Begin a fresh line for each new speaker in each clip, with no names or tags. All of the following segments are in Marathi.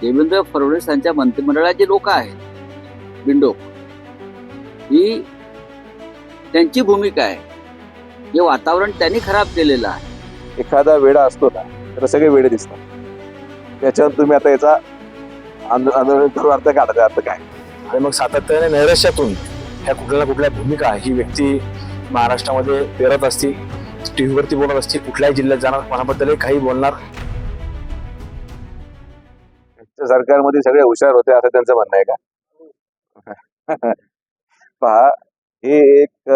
देवेंद्र फडणवीस यांच्या मंत्रिमंडळात जे लोक आहेत बिंडोक, ही त्यांची भूमिका आहे. जे वातावरण त्यांनी खराब केलेलं आहे.
एखादा वेडा असतो ना तर सगळे वेडे दिसतात. त्याच्यावर तुम्ही आता याचा आंदोलन करू अर्थ काढायचा अर्थ काय?
आणि मग सातत्याने नैराश्यातून ह्या कुठल्या ना कुठल्या भूमिका ही व्यक्ती महाराष्ट्रामध्ये पेरत असती, टीव्हीवरती बोलत असते, कुठल्याही जिल्ह्यात जाणार, कोणाबद्दलही काही बोलणार.
सरकारमध्ये सगळे हुशार होते असं त्यांचं म्हणणं आहे का? पहा, हे एक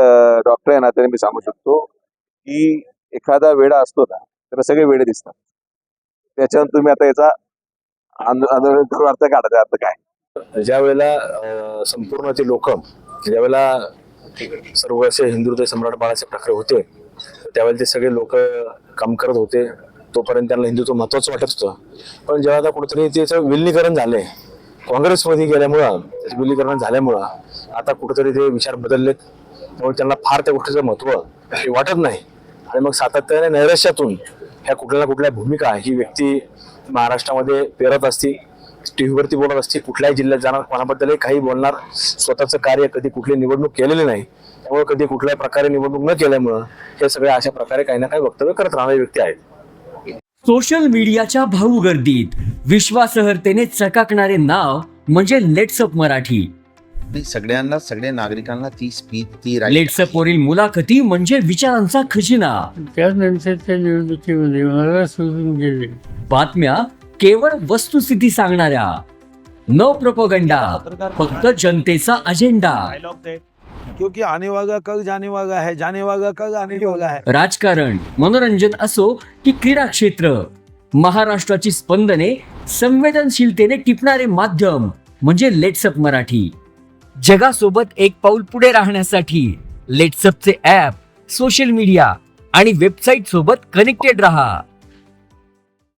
डॉक्टर आहे ना, त्याने मी सांगू शकतो की एखादा वेडा असतो ना तर सगळे वेडे दिसतात. त्याच्यावर तुम्ही आता याचा आंदोलन करू अर्थ काढायचा अर्थ काय?
ज्या वेळेला संपूर्ण ते लोक ज्यावेळेला सर्व असे हिंदुत्व सम्राट बाळासाहेब ठाकरे होते, त्यावेळेला ते सगळे लोक काम करत होते. तोपर्यंत त्यांना हिंदुत्व महत्वाचं वाटत होतं. पण जेव्हा आता कुठेतरी त्याचं विलीनीकरण झालंय, काँग्रेसमध्ये गेल्यामुळं, विलीनीकरण झाल्यामुळं आता कुठेतरी ते विचार बदललेत. त्यामुळे त्यांना फार त्या गोष्टीचं महत्व हे वाटत नाही. आणि मग सातत्याने नैराश्यातून ह्या कुठल्या ना कुठल्या भूमिका ही व्यक्ती महाराष्ट्रामध्ये पेरत असती, टीव्हीवरती बोलत असते, कुठल्याही जिल्ह्यात जाणार, कोणाबद्दलही काही बोलणार. स्वतःचं कार्य कधी कुठली निवडणूक केलेली नाही, त्यामुळे कधी कुठल्याही प्रकारे निवडणूक न केल्यामुळं हे सगळे अशा प्रकारे काही ना काही वक्तव्य करत राहणारे व्यक्ती आहेत.
सोशल मीडियाच्या भाऊ गर्दीत विश्वासार्हतेने चकाकणारे नाव म्हणजे लेट्सअप मराठी.
सगळ्यांना, सगळ्या नागरिकांना ती स्पीच, ती
लेट्सअप वरील मुलाखती म्हणजे विचारांचा खजिना.
त्यानंतरच्या निवडणुकीमध्ये मला सोडून गेले.
बातम्या केवळ वस्तुस्थिती सांगणाऱ्या, न प्रोपोगंडा, फक्त जनतेचा अजेंडा.
क्योंकि आने वाला कल जाने वाला है, जाने वाला कल आने वाला है.
राजकारण, मनोरंजन असो की क्रीडा क्षेत्र, महाराष्ट्राची स्पंदने संवेदनशीलतेने टिपणारे माध्यम म्हणजे लेट्सअप मराठी. जगासोबत एक पाऊल पुढे राहण्यासाठी लेट्सअपचे ॲप, सोशल मीडिया आणि वेबसाईट सोबत कनेक्टेड रहा.